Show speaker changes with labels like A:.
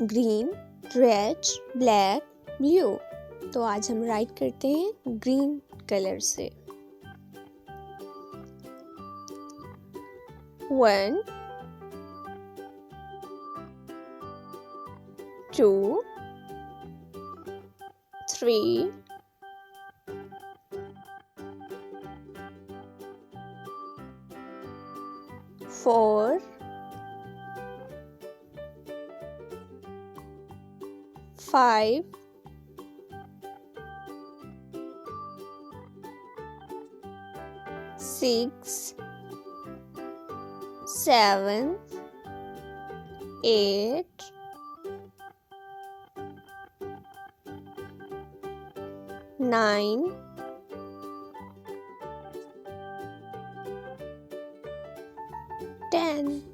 A: Green, red, black, blue. तो आज हम राइट करते हैं ग्रीन कलर से। 1 2 3 4 5 6 7 8 9 10